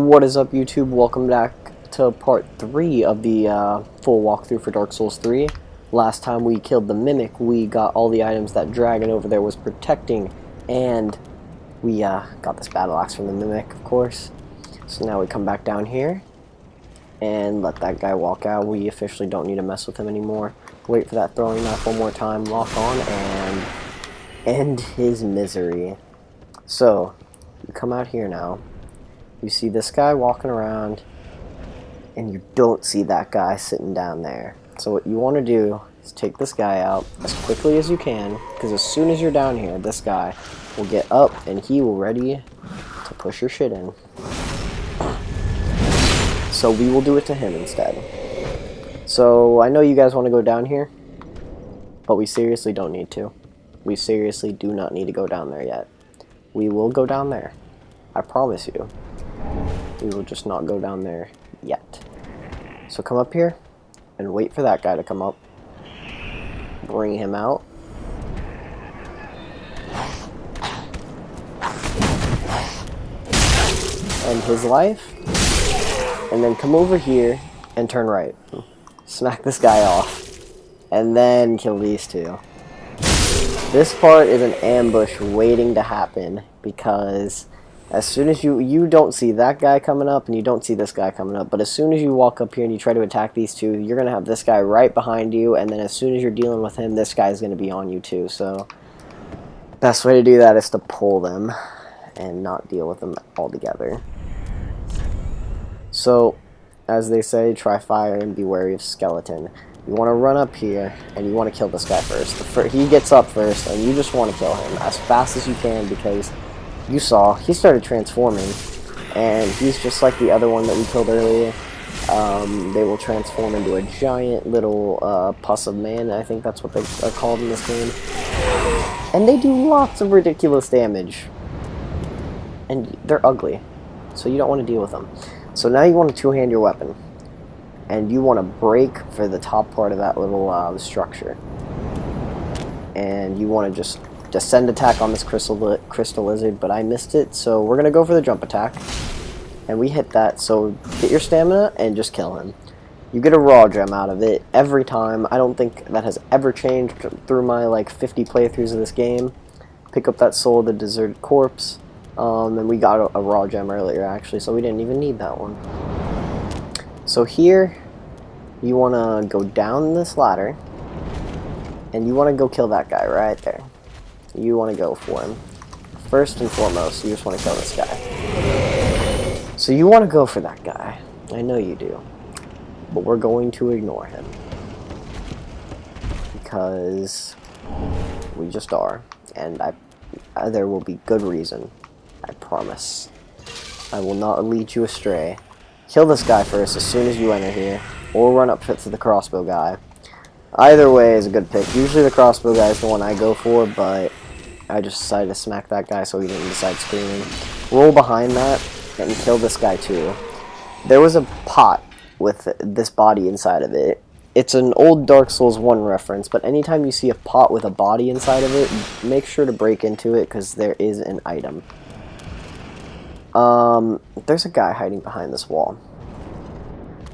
What is up, YouTube? Welcome back to part 3 of the full walkthrough for Dark Souls 3. Last time we killed the Mimic, we got all the items that Dragon over there was protecting, and we got this battle axe from the Mimic, of course. So now we come back down here and let that guy walk out. We officially don't need to mess with him anymore. Wait for that throwing knife one more time, lock on, and end his misery. So, you come out here now. You see this guy walking around, and you don't see that guy sitting down there. So what you want to do is take this guy out as quickly as you can, because as soon as you're down here, this guy will get up, and he will ready to push your shit in. So we will do it to him instead. So I know you guys want to go down here, but we seriously don't need to. We seriously do not need to go down there yet. We will go down there. I promise you. We will just not go down there yet. So come up here and wait for that guy to come up. Bring him out. End his life. And then come over here and turn right. Smack this guy off. And then kill these two. This part is an ambush waiting to happen, because as soon as you don't see that guy coming up and you don't see this guy coming up, but as soon as you walk up here and you try to attack these two, you're going to have this guy right behind you, and then as soon as you're dealing with him, this guy's going to be on you too. So best way to do that is to pull them and not deal with them altogether. So as they say, try fire and be wary of skeleton. You want to run up here and you want to kill this guy first. He gets up first and you just want to kill him as fast as you can, because you saw he started transforming, and he's just like the other one that we killed earlier. They will transform into a giant little pus of man. I think that's what they are called in this game. And they do lots of ridiculous damage. And they're ugly, so you don't want to deal with them. So now you want to two-hand your weapon, and you want to break for the top part of that little structure. And you want to just descend attack on this crystal lizard, but I missed it, so we're going to go for the jump attack. And we hit that, so get your stamina and just kill him. You get a raw gem out of it every time. I don't think that has ever changed through my like 50 playthroughs of this game. Pick up that soul of the deserted corpse. And we got a raw gem earlier actually, so we didn't even need that one. So here, you want to go down this ladder, and you want to go kill that guy right there. You want to go for him. First and foremost, you just want to kill this guy. So you want to go for that guy. I know you do. But we're going to ignore him, because we just are. And there will be good reason. I promise. I will not lead you astray. Kill this guy first as soon as you enter here, or run up to the crossbow guy. Either way is a good pick. Usually the crossbow guy is the one I go for, but I just decided to smack that guy so he didn't decide screaming. Roll behind that and kill this guy too. There was a pot with this body inside of it. It's an old Dark Souls 1 reference, but anytime you see a pot with a body inside of it, make sure to break into it, because there is an item. There's a guy hiding behind this wall.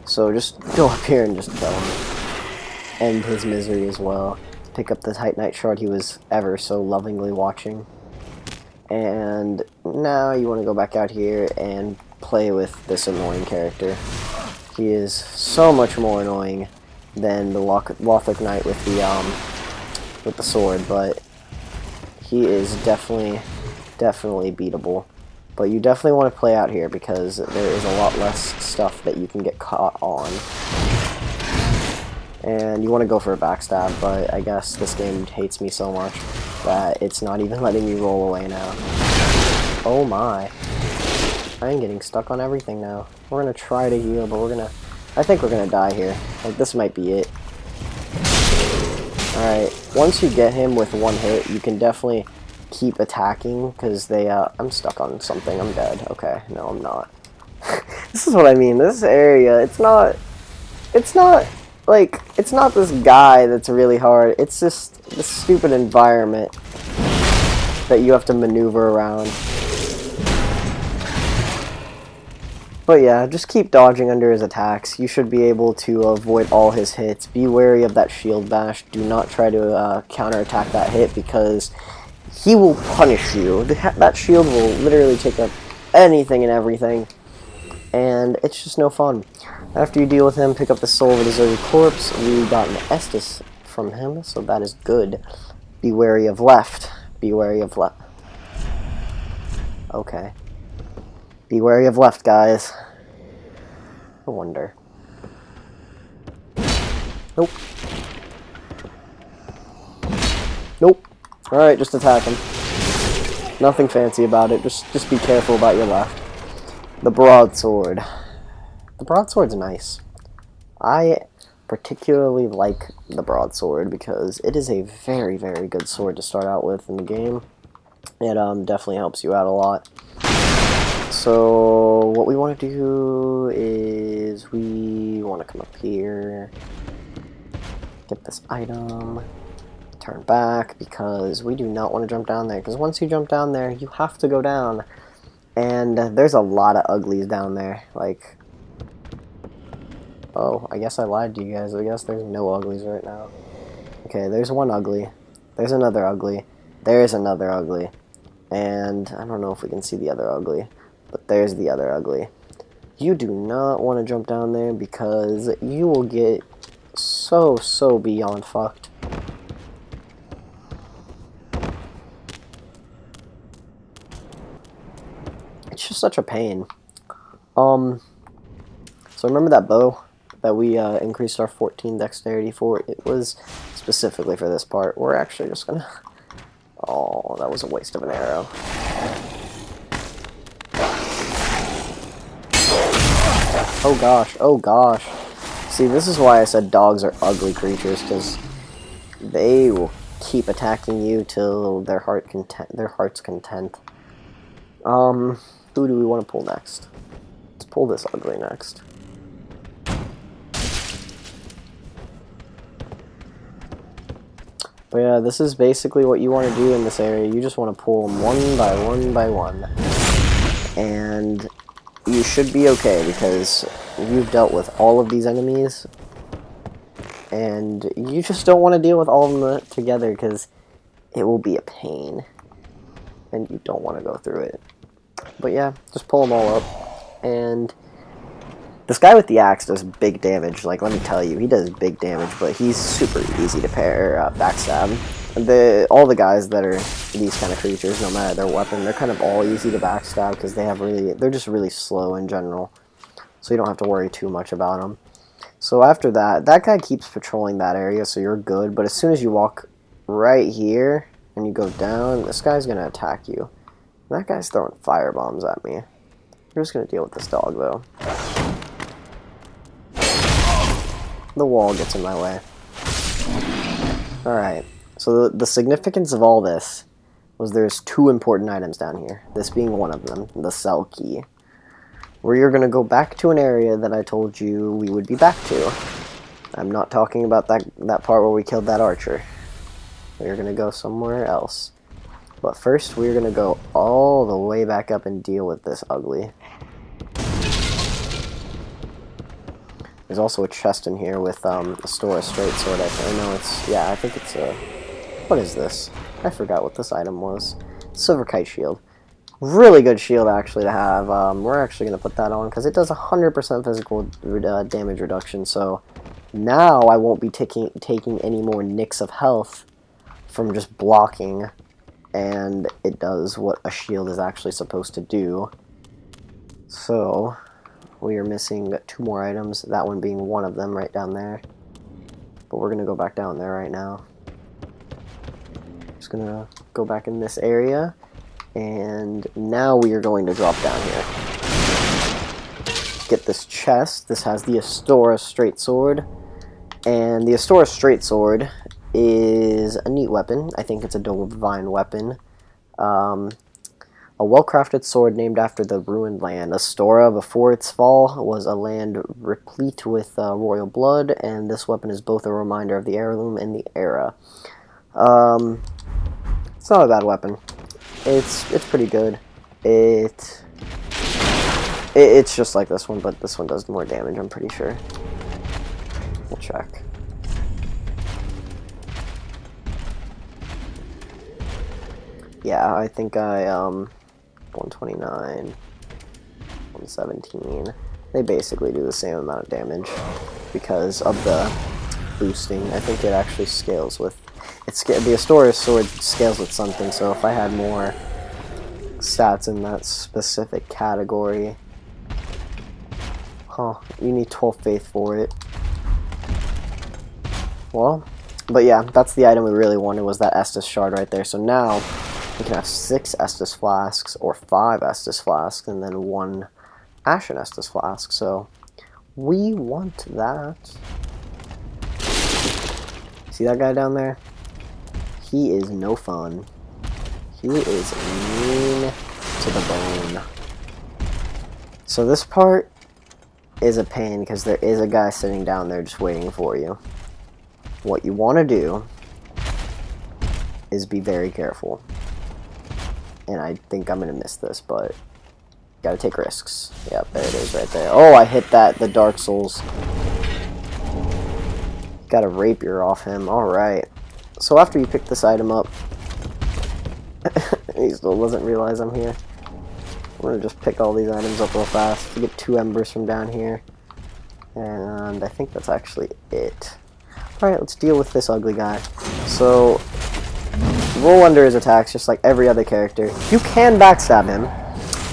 So just go up here and just kill him. End his misery as well. Pick up the Titanite shard he was ever so lovingly watching. And now you want to go back out here and play with this annoying character. He is so much more annoying than the Lothric Knight with the sword, but he is definitely beatable. But you definitely want to play out here, because there is a lot less stuff that you can get caught on. And you want to go for a backstab, but I guess this game hates me so much that it's not even letting me roll away now. Oh my. I'm getting stuck on everything now. We're going to try to heal, but I think we're going to die here. Like, this might be it. Alright, once you get him with one hit, you can definitely keep attacking, because they, I'm stuck on something. I'm dead. Okay, no, I'm not. This is what I mean. This area, it's not this guy that's really hard. It's just this stupid environment that you have to maneuver around. But yeah, just keep dodging under his attacks. You should be able to avoid all his hits. Be wary of that shield bash. Do not try to counterattack that hit because he will punish you. That shield will literally take up anything and everything. And it's just no fun. After you deal with him, pick up the soul of a deserted corpse. We got an Estus from him, so that is good. Be wary of left. Be wary of left. Okay. Be wary of left, guys. I wonder. Nope. Nope. Alright, just attack him. Nothing fancy about it. Just be careful about your left. The broadsword. The broadsword's nice. I particularly like the broadsword because it is a very, very good sword to start out with in the game. It definitely helps you out a lot. So what we want to do is we want to come up here, get this item, turn back because we do not want to jump down there because once you jump down there you have to go down and there's a lot of uglies down there. Like, oh, I guess I lied to you guys. I guess there's no uglies right now. Okay, there's one ugly, there's another ugly, there's another ugly, and I don't know if we can see the other ugly. But there's the other ugly. You do not want to jump down there because you will get so beyond fucked. It's just such a pain. So remember that bow that we increased our 14 dexterity for? It was specifically for this part. We're actually just gonna... Oh, that was a waste of an arrow. Oh gosh, oh gosh. See, this is why I said dogs are ugly creatures, because they will keep attacking you till their heart's content. Who do we want to pull next? Let's pull this ugly next. But yeah, this is basically what you want to do in this area. You just want to pull them one by one by one. And you should be okay because you've dealt with all of these enemies and you just don't want to deal with all of them together because it will be a pain and you don't want to go through it. But yeah, just pull them all up. And this guy with the axe does big damage. Like, let me tell you, he does big damage, but he's super easy to backstab. All the guys that are these kind of creatures, no matter their weapon, they're kind of all easy to backstab because they're just really slow in general. So you don't have to worry too much about them. So after that, that guy keeps patrolling that area, so you're good. But as soon as you walk right here and you go down, this guy's going to attack you. And that guy's throwing fire bombs at me. We're just going to deal with this dog, though. The wall gets in my way. Alright. So the significance of all this was there's two important items down here. This being one of them, the cell key. Where you're going to go back to an area that I told you we would be back to. I'm not talking about that part where we killed that archer. We're going to go somewhere else. But first we're going to go all the way back up and deal with this ugly. There's also a chest in here with a store of straight sword. I think it's a... What is this? I forgot what this item was. Silver kite shield. Really good shield actually to have. We're actually going to put that on because it does 100% physical damage reduction. So now I won't be taking any more nicks of health from just blocking. And it does what a shield is actually supposed to do. So we are missing 2 more items. That one being one of them right down there. But we're going to go back down there right now. Just gonna go back in this area, and now we are going to drop down here. Get this chest. This has the Astora straight sword, and the Astora straight sword is a neat weapon. I think it's a divine weapon. A well-crafted sword named after the ruined land. Astora, before its fall, was a land replete with royal blood, and this weapon is both a reminder of the heirloom and the era. It's not a bad weapon. It's pretty good. It It's just like this one, but this one does more damage, I'm pretty sure. We'll check. Yeah, I think 129, 117. They basically do the same amount of damage because of the boosting. I think it actually scales with... the Astora's sword scales with something, so if I had more stats in that specific category... Huh, you need 12 faith for it. Well, but yeah, that's the item we really wanted, was that Estus shard right there. So now we can have 6 Estus flasks or 5 Estus flasks and then 1 Ashen Estus flask. So we want that. See that guy down there? He is no fun. He is mean to the bone. So this part is a pain because there is a guy sitting down there just waiting for you. What you want to do is be very careful. And I think I'm going to miss this, but gotta take risks. Yep, there it is right there. Oh, I hit the Dark Souls. Got a rapier off him. Alright. So after you pick this item up, he still doesn't realize I'm here. I'm gonna just pick all these items up real fast. You get 2 embers from down here. And I think that's actually it. Alright, let's deal with this ugly guy. So, roll under his attacks just like every other character. You can backstab him.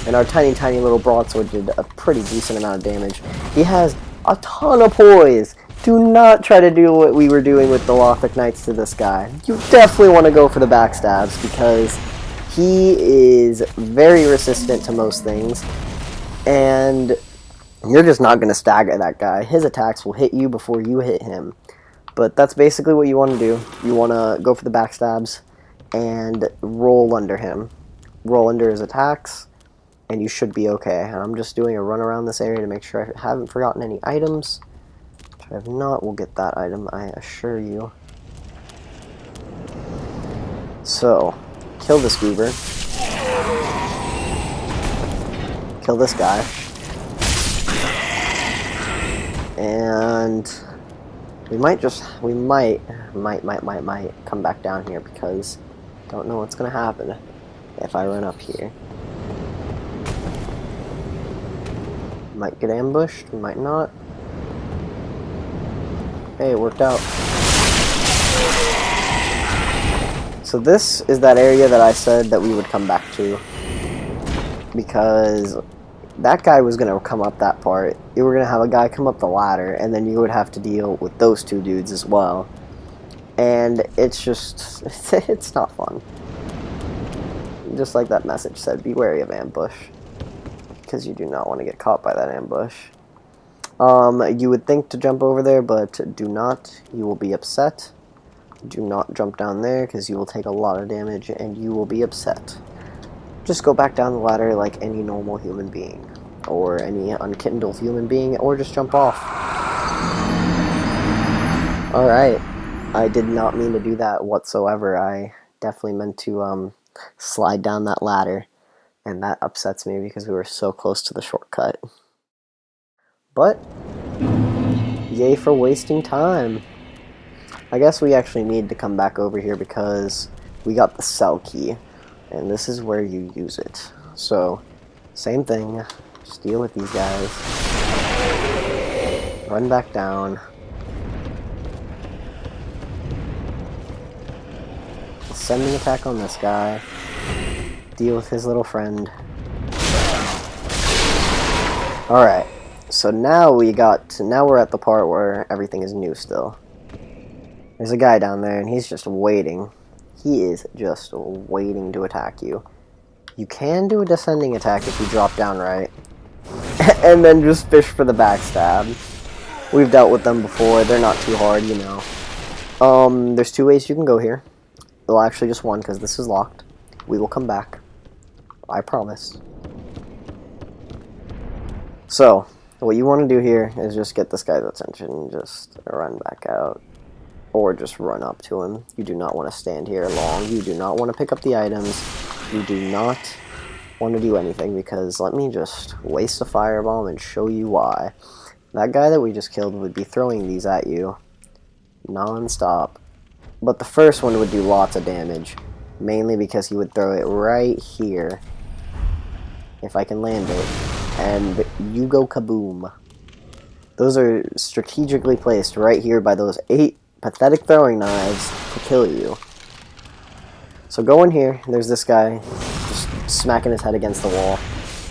And our tiny little broadsword did a pretty decent amount of damage. He has a ton of poise. Do not try to do what we were doing with the Lothric Knights to this guy. You definitely want to go for the backstabs because he is very resistant to most things. And you're just not going to stagger that guy. His attacks will hit you before you hit him. But that's basically what you want to do. You want to go for the backstabs and roll under him. Roll under his attacks, and you should be okay. And I'm just doing a run around this area to make sure I haven't forgotten any items. If I have not, we'll get that item, I assure you. So, kill this goober. Kill this guy. And we might come back down here because I don't know what's going to happen if I run up here. Might get ambushed, we might not. Hey, it worked out. So this is that area that I said that we would come back to. Because that guy was going to come up that part. You were going to have a guy come up the ladder, and then you would have to deal with those 2 dudes as well. And it's just, it's not fun. Just like that message said, be wary of ambush. Because you do not want to get caught by that ambush. You would think to jump over there, but do not. You will be upset. Do not jump down there, because you will take a lot of damage, and you will be upset. Just go back down the ladder like any normal human being. Or any unkindled human being, or just jump off. Alright. I did not mean to do that whatsoever. I definitely meant to slide down that ladder. And that upsets me because we were so close to the shortcut. But, yay for wasting time. I guess we actually need to come back over here because we got the cell key. And this is where you use it. So, same thing. Just deal with these guys. Run back down. Sending attack on this guy. Deal with his little friend. Alright. So now we're at the part where everything is new still. There's a guy down there and he's just waiting. He is just waiting to attack you. You can do a descending attack if you drop down right. And then just fish for the backstab. We've dealt with them before. They're not too hard, you know. There's 2 ways you can go here. Well, actually just one because this is locked. We will come back. I promise. So, what you want to do here is just get this guy's attention and just run back out. Or just run up to him. You do not want to stand here long. You do not want to pick up the items. You do not want to do anything, because let me just waste a firebomb and show you why. That guy that we just killed would be throwing these at you non-stop. But the first one would do lots of damage, mainly because he would throw it right here, if I can land it, and you go kaboom. Those are strategically placed right here by those 8 pathetic throwing knives to kill you. So go in here, there's this guy, just smacking his head against the wall.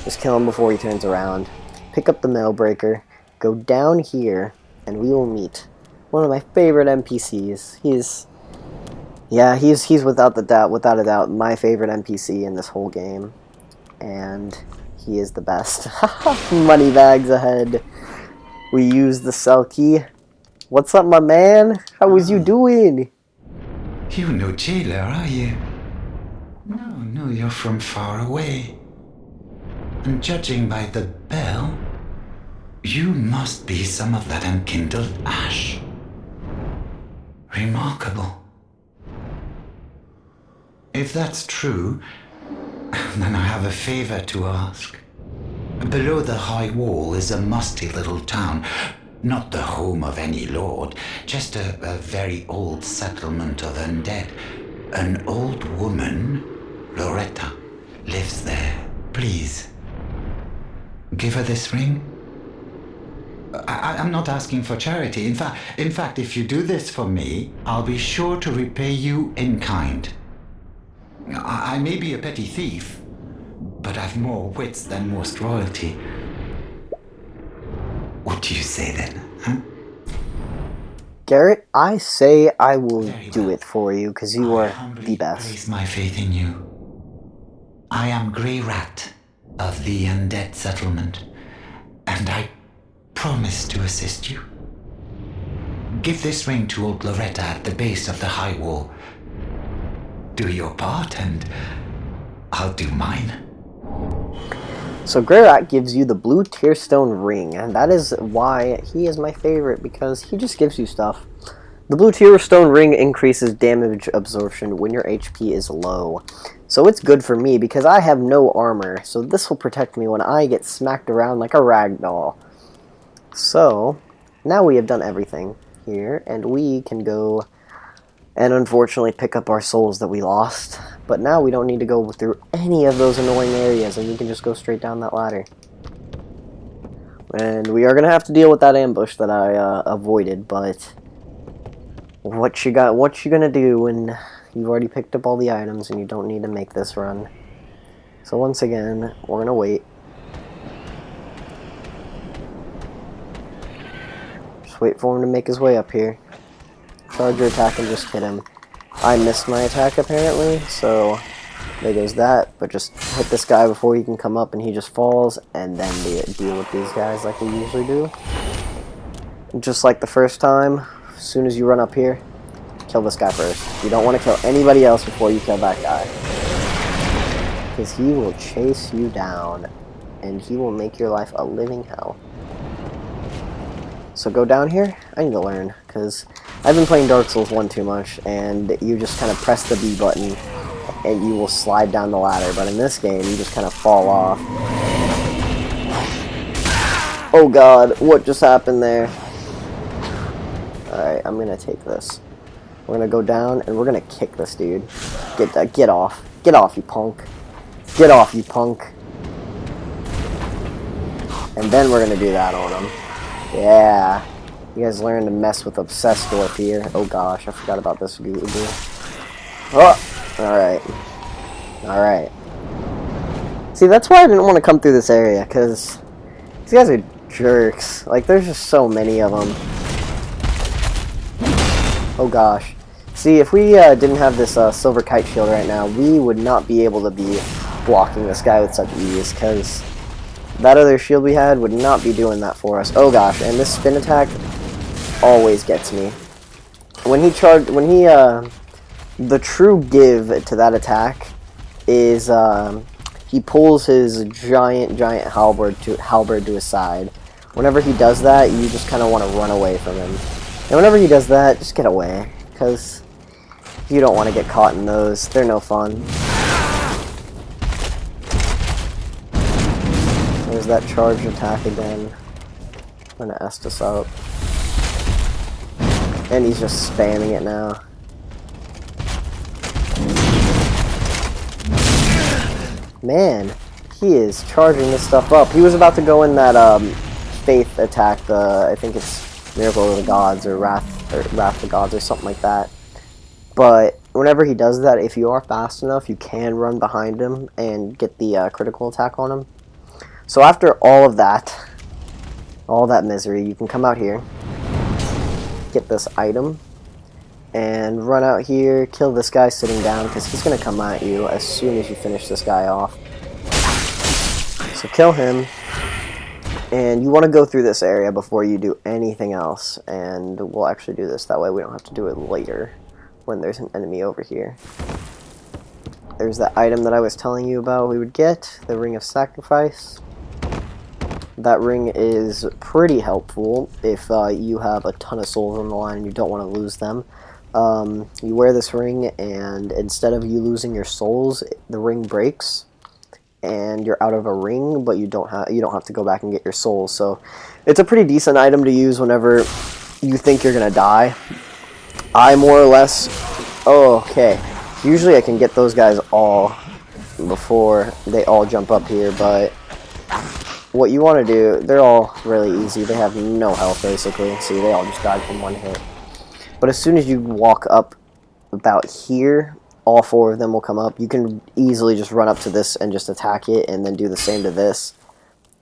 Just kill him before he turns around. Pick up the mail breaker, go down here, and we will meet one of my favorite NPCs. He's without a doubt, my favorite NPC in this whole game. And he is the best. Money bags ahead. We use the cell key. What's up, my man? How was you doing? You're no jailer, are you? No, you're from far away. And judging by the bell, you must be some of that unkindled ash. Remarkable. If that's true, then I have a favor to ask. Below the high wall is a musty little town. Not the home of any lord, just a very old settlement of undead. An old woman, Loretta, lives there. Please, give her this ring. I'm not asking for charity. In fact, if you do this for me, I'll be sure to repay you in kind. I may be a petty thief, but I've more wits than most royalty. What do you say then, huh? Garrett, I say I will do it for you, because you are the best. I place my faith in you. I am Grey Rat of the Undead Settlement, and I promise to assist you. Give this ring to old Loretta at the base of the high wall. Do your part, and I'll do mine. So Greyrat gives you the blue tearstone ring, and that is why he is my favorite, because he just gives you stuff. The blue tearstone ring increases damage absorption when your HP is low. So it's good for me, because I have no armor, so this will protect me when I get smacked around like a ragdoll. So, now we have done everything here, and we can go and unfortunately pick up our souls that we lost. But now we don't need to go through any of those annoying areas, and we can just go straight down that ladder. And we are going to have to deal with that ambush that I avoided, but what you gonna do when you've already picked up all the items and you don't need to make this run? So once again, we're going to wait. Just wait for him to make his way up here. Charge your attack and just hit him. I missed my attack apparently, so there goes that. But just hit this guy before he can come up and he just falls, and then deal with these guys like we usually do. Just like the first time, as soon as you run up here, kill this guy first. You don't want to kill anybody else before you kill that guy, because he will chase you down and he will make your life a living hell. So go down here. I need to learn, because I've been playing Dark Souls 1 too much, and you just kind of press the B button and you will slide down the ladder, but in this game you just kind of fall off. Oh god, what just happened there? Alright, I'm gonna take this. We're gonna go down and we're gonna kick this dude. Get off. Get off, you punk. Get off, you punk. And then we're gonna do that on him. Yeah. You guys learn to mess with Obsessed Dwarf here. Oh gosh, I forgot about this dude. Oh! Alright. Alright. See, that's why I didn't want to come through this area, because these guys are jerks. Like, there's just so many of them. Oh gosh. See, if we didn't have this silver kite shield right now, we would not be able to be blocking this guy with such ease, because that other shield we had would not be doing that for us. Oh gosh, and this spin attack always gets me. The true give to that attack is he pulls his giant halberd to his side. Whenever he does that, you just kind of want to run away from him. And whenever he does that, just get away, because you don't want to get caught in those. They're no fun. does that charge attack again. I'm gonna S this up. And he's just spamming it now. Man, he is charging this stuff up. He was about to go in that faith attack, I think it's Miracle of the Gods or Wrath of the Gods or something like that. But whenever he does that, if you are fast enough, you can run behind him and get the critical attack on him. So after all that misery, you can come out here, get this item, and run out here, kill this guy sitting down, because he's going to come at you as soon as you finish this guy off. So kill him, and you want to go through this area before you do anything else, and we'll actually do this, that way we don't have to do it later when there's an enemy over here. There's that item that I was telling you about we would get, the Ring of Sacrifice. That ring is pretty helpful if you have a ton of souls on the line and you don't want to lose them. You wear this ring, and instead of you losing your souls, the ring breaks, and you're out of a ring, but you don't have to go back and get your souls. So it's a pretty decent item to use whenever you think you're gonna die. I more or less, okay. Usually I can get those guys all before they all jump up here, but what you want to do, they're all really easy. They have no health, basically. See, they all just died from one hit. But as soon as you walk up about here, all 4 of them will come up. You can easily just run up to this and just attack it, and then do the same to this.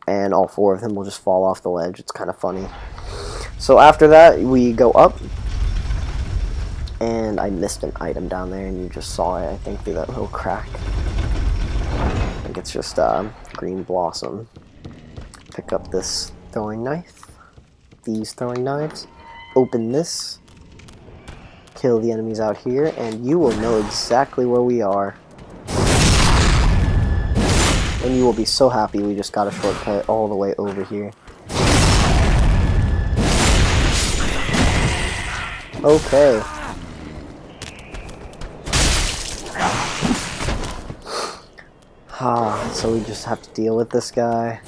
And all 4 of them will just fall off the ledge. It's kind of funny. So after that, we go up. And I missed an item down there, and you just saw it, I think, through that little crack. I think it's just green blossom. Pick up this throwing knife, these throwing knives, open this, kill the enemies out here, and you will know exactly where we are. And you will be so happy we just got a shortcut all the way over here. Okay. So we just have to deal with this guy.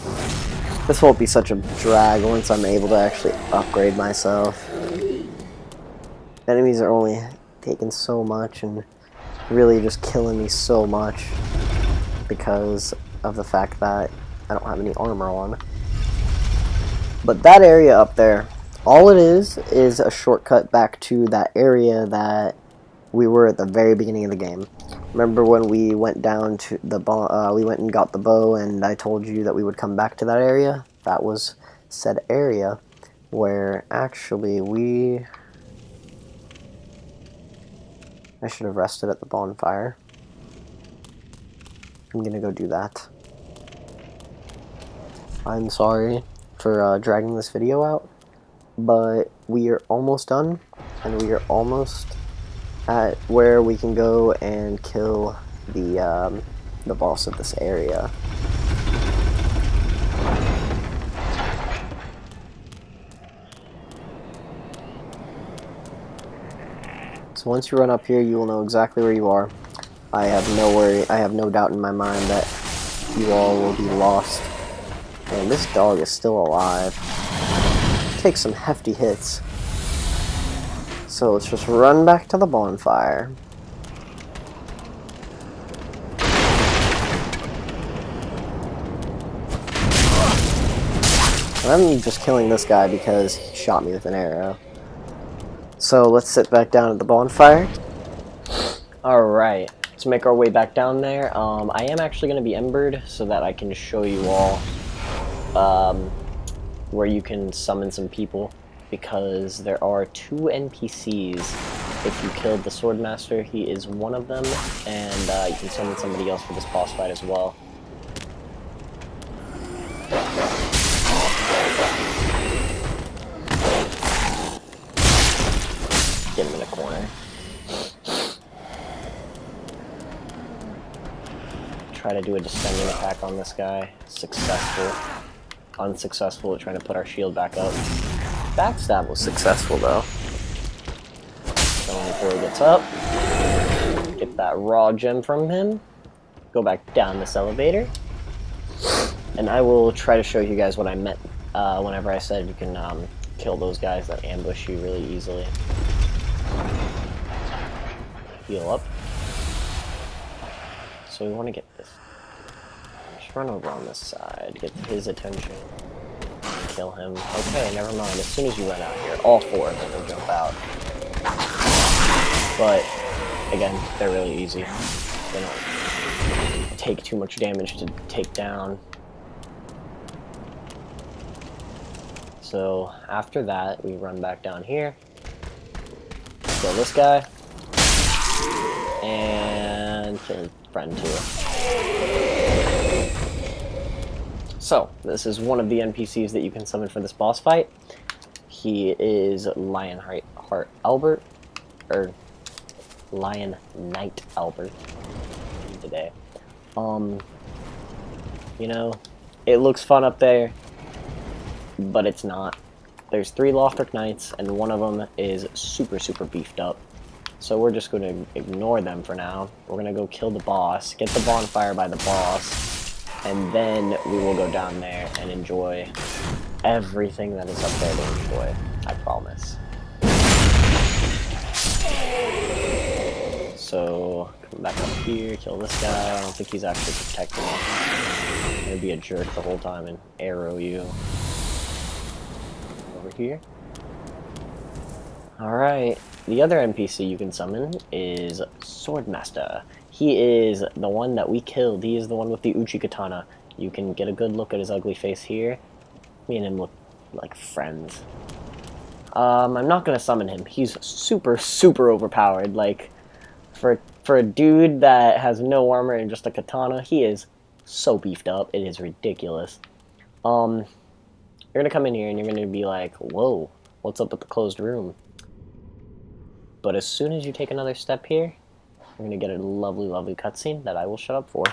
This won't be such a drag once I'm able to actually upgrade myself. Enemies are only taking so much and really just killing me so much because of the fact that I don't have any armor on. But that area up there, all it is a shortcut back to that area that we were at the very beginning of the game. Remember when we went down to the we went and got the bow, and I told you that we would come back to that area? That was said area where actually I should have rested at the bonfire. I'm gonna go do that. I'm sorry for dragging this video out, but we are almost done, and we are almost at where we can go and kill the boss of this area. So once you run up here, you will know exactly where you are. I have no doubt in my mind that you all will be lost. And this dog is still alive. Takes some hefty hits. So let's just run back to the bonfire. I'm just killing this guy because he shot me with an arrow. So let's sit back down at the bonfire. Alright, let's make our way back down there. I am actually going to be embered so that I can show you all where you can summon some people, because there are 2 NPCs. If you killed the Swordmaster, he is one of them, and you can summon somebody else for this boss fight as well. Get him in a corner. Try to do a descending attack on this guy. Successful. Unsuccessful at trying to put our shield back up. Backstab was successful though. So before he gets up, get that raw gem from him. Go back down this elevator. And I will try to show you guys what I meant whenever I said you can kill those guys that ambush you really easily. Heal up. So we want to get this. Just run over on this side, get his attention, kill him. Okay, never mind. As soon as you run out here, all four of them will jump out. But again, they're really easy. They don't take too much damage to take down. So after that, we run back down here, kill this guy, and kill his friend too. So this is one of the NPCs that you can summon for this boss fight. He is Lionheart Albert, or Lion Knight Albert today. You know, it looks fun up there, but it's not. There's 3 Lothric Knights, and one of them is super beefed up. So we're just going to ignore them for now. We're going to go kill the boss, get the bonfire by the boss, and then we will go down there and enjoy everything that is up there to enjoy. I promise. So, come back up here, kill this guy. I don't think he's actually protecting us. He's going to be a jerk the whole time and arrow you. Here. Alright, the other NPC you can summon is Swordmaster. He is the one that we killed. He is the one with the Uchi Katana. You can get a good look at his ugly face here. Me and him look like friends. I'm not gonna summon him. He's super overpowered. Like, for a dude that has no armor and just a katana, he is so beefed up. It is ridiculous. You're gonna come in here and you're gonna be like, whoa, what's up with the closed room? But as soon as you take another step here, you're gonna get a lovely cutscene that I will shut up for.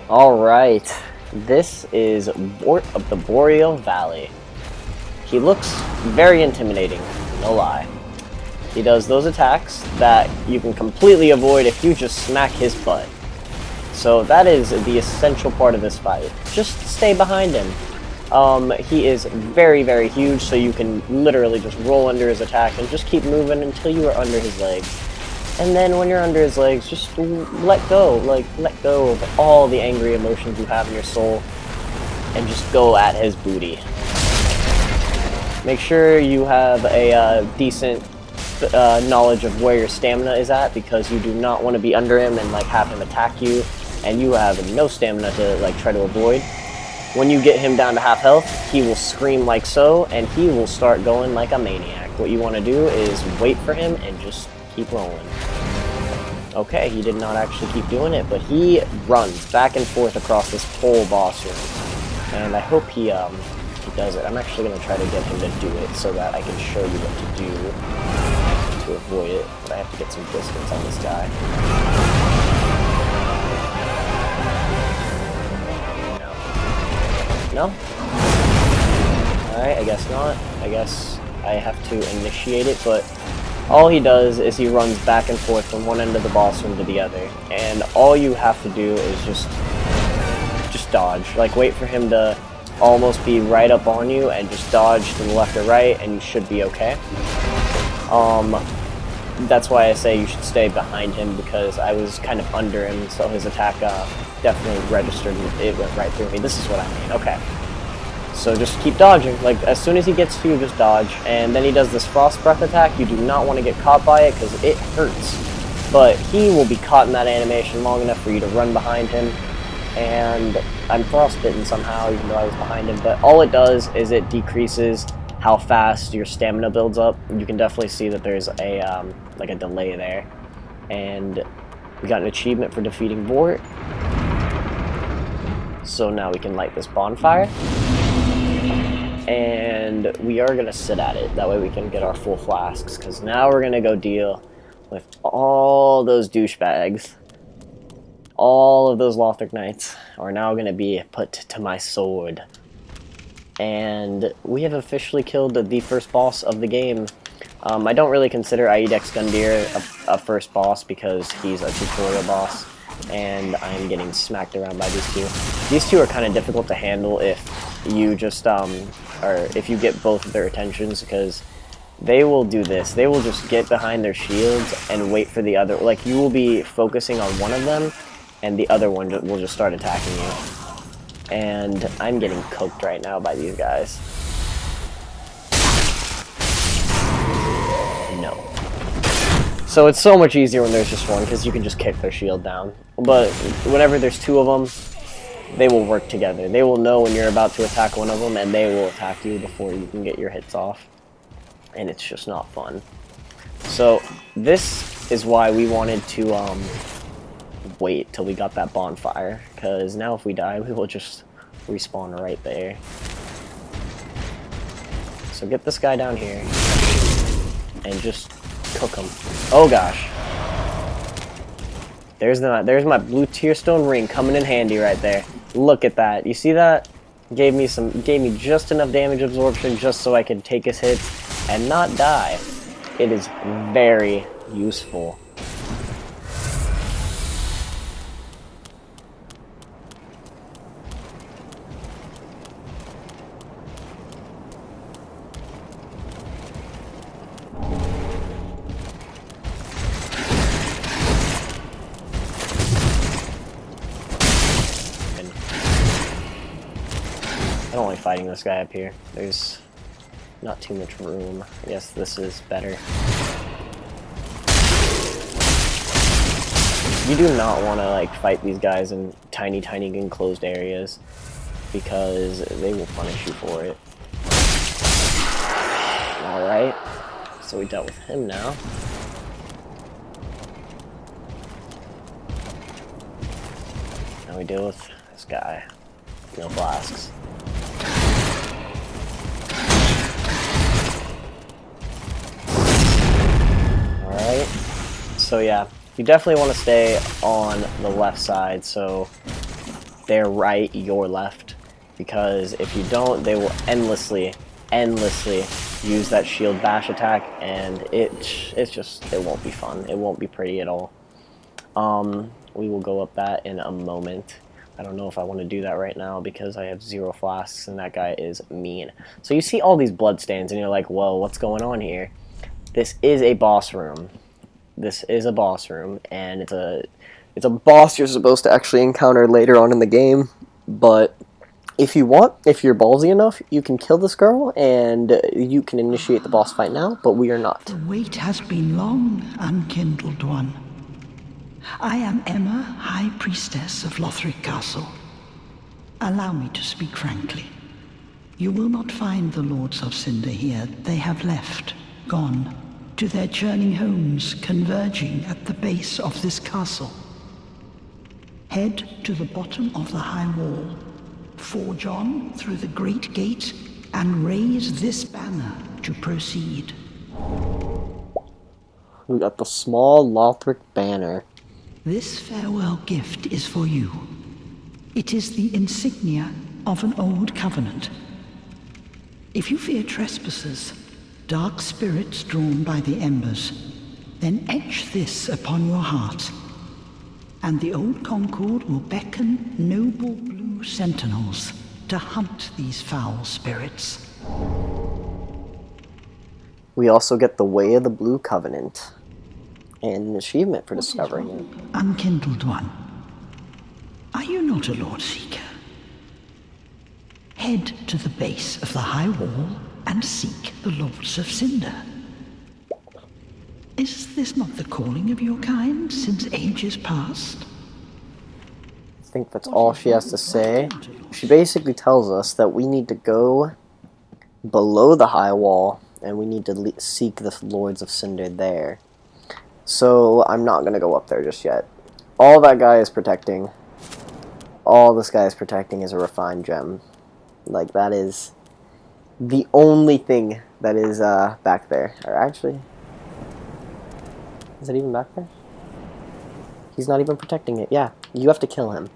Alright, this is Vordt of the Boreal Valley. He looks very intimidating, no lie. He does those attacks that you can completely avoid if you just smack his butt. So that is the essential part of this fight. Just stay behind him. He is very huge, so you can literally just roll under his attack and just keep moving until you are under his legs. And then when you're under his legs, just let go. Like, let go of all the angry emotions you have in your soul and just go at his booty. Make sure you have a decent knowledge of where your stamina is at, because you do not want to be under him and like have him attack you and you have no stamina to like try to avoid. When you get him down to half health, he will scream like so and he will start going like a maniac. What you want to do is wait for him and just keep rolling. Okay, he did not actually keep doing it, but he runs back and forth across this whole boss room. And I hope he does it. I'm actually going to try to get him to do it so that I can show you what to do to avoid it. But I have to get some distance on this guy. No? Alright, I guess not. I guess I have to initiate it, but all he does is he runs back and forth from one end of the boss room to the other, and all you have to do is just dodge. Like, wait for him to almost be right up on you and just dodge to the left or right and you should be okay. That's why I say you should stay behind him, because I was kind of under him, so his attack definitely registered. It went right through me. This is what I mean. Okay. So just keep dodging. Like, as soon as he gets to you, just dodge. And then he does this Frost Breath attack. You do not want to get caught by it because it hurts. But he will be caught in that animation long enough for you to run behind him. And I'm frostbitten somehow, even though I was behind him. But all it does is it decreases how fast your stamina builds up, you can definitely see that there's a like a delay there. And we got an achievement for defeating Vordt. So now we can light this bonfire. And we are going to sit at it. That way we can get our full flasks. Because now we're going to go deal with all those douchebags. All of those Lothric Knights are now going to be put to my sword. And we have officially killed the first boss of the game. I don't really consider Aidex Gundyr a first boss because he's a tutorial boss. And I'm getting smacked around by these two. These two are kind of difficult to handle if you just, or if you get both of their attentions, because they will do this. They will just get behind their shields and wait for the other. Like, you will be focusing on one of them, and the other one will just start attacking you. And I'm getting coked right now by these guys. No. So it's so much easier when there's just one, because you can just kick their shield down. But whenever there's two of them, they will work together. They will know when you're about to attack one of them, and they will attack you before you can get your hits off. And it's just not fun. So this is why we wanted to wait till we got that bonfire, because now if we die, we will just respawn right there. So get this guy down here and just cook him. Oh gosh. There's my blue tearstone ring coming in handy right there. Look at that. You see that? Gave me just enough damage absorption just so I could take his hits and not die. It is very useful. I'm only fighting this guy up here. There's not too much room. I guess this is better. You do not want to like fight these guys in tiny enclosed areas, because they will punish you for it. Alright, so we dealt with him now. Now we deal with this guy. No flasks. Alright, so yeah, you definitely want to stay on the left side, so they're right, you're left, because if you don't, they will endlessly use that shield bash attack, and it won't be fun. It won't be pretty at all. We will go up that in a moment. I don't know if I want to do that right now because I have 0 flasks and that guy is mean. So you see all these bloodstains and you're like, whoa, what's going on here? This is a boss room. This is a boss room, and it's a boss you're supposed to actually encounter later on in the game. But if you want, if you're ballsy enough, you can kill this girl and you can initiate the boss fight now, but we are not. The wait has been long, unkindled one. I am Emma, High Priestess of Lothric Castle. Allow me to speak frankly. You will not find the Lords of Cinder here. They have left, gone, to their churning homes, converging at the base of this castle. Head to the bottom of the high wall, forge on through the great gate, and raise this banner to proceed. We got the small Lothric banner. This farewell gift is for you. It is the insignia of an old covenant. If you fear trespassers, dark spirits drawn by the embers, then etch this upon your heart, and the old Concord will beckon noble blue sentinels to hunt these foul spirits. We also get the Way of the Blue Covenant, and an achievement for discovering it. Unkindled one, are you not a Lord Seeker? Head to the base of the high wall and seek the Lords of Cinder. Is this not the calling of your kind since ages past? I think that's all she has to say. She basically tells us that we need to go below the high wall, and we need to seek the Lords of Cinder there. So I'm not going to go up there just yet. All that guy is protecting, all this guy is protecting is a refined gem. Like, that is the only thing that is back there. Or actually, is it even back there? He's not even protecting it. Yeah, you have to kill him.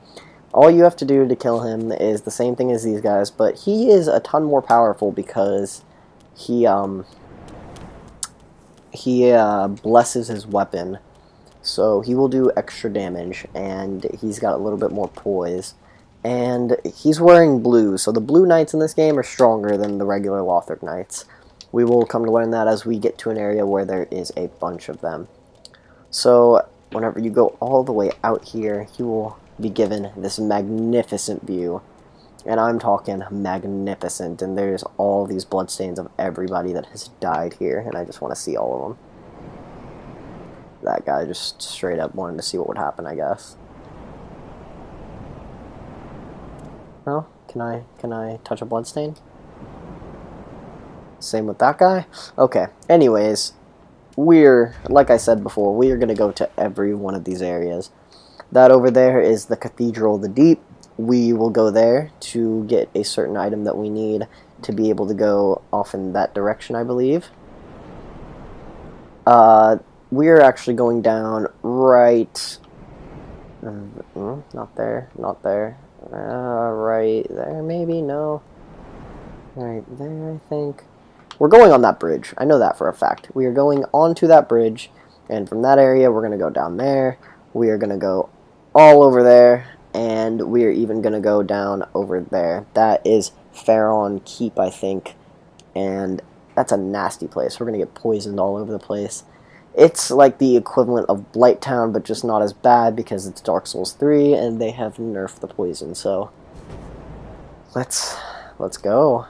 All you have to do to kill him is the same thing as these guys, but he is a ton more powerful because he blesses his weapon. So he will do extra damage, and he's got a little bit more poise. And he's wearing blue, so the blue knights in this game are stronger than the regular Lothric knights. We will come to learn that as we get to an area where there is a bunch of them. So whenever you go all the way out here, you will be given this magnificent view. And I'm talking magnificent, and there's all these bloodstains of everybody that has died here, and I just want to see all of them. That guy just straight up wanted to see what would happen, I guess. No? Can I touch a bloodstain? Same with that guy? Okay. Anyways, like I said before, we are going to go to every one of these areas. That over there is the Cathedral of the Deep. We will go there to get a certain item that we need to be able to go off in that direction, I believe. We are actually going down right... not there, not there. Right there, maybe? No. Right there, I think. We're going on that bridge. I know that for a fact. We are going onto that bridge, and from that area, we're going to go down there. We are going to go all over there, and we are even going to go down over there. That is Pharaon Keep, I think, and that's a nasty place. We're going to get poisoned all over the place. It's like the equivalent of Blighttown, but just not as bad because it's Dark Souls 3, and they have nerfed the poison, so let's go.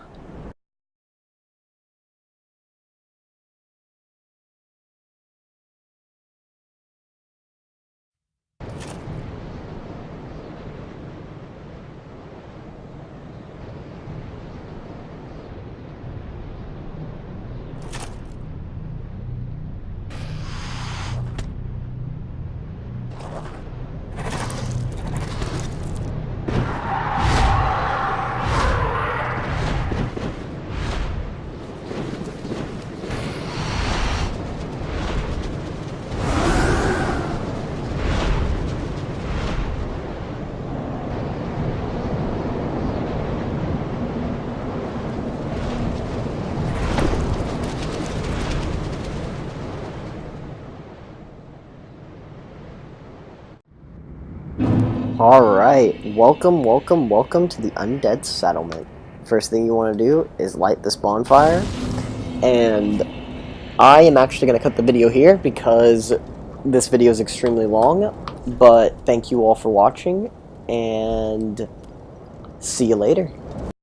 Alright, welcome to the Undead Settlement. First thing you want to do is light this bonfire, and I am actually going to cut the video here because this video is extremely long, but thank you all for watching, and see you later.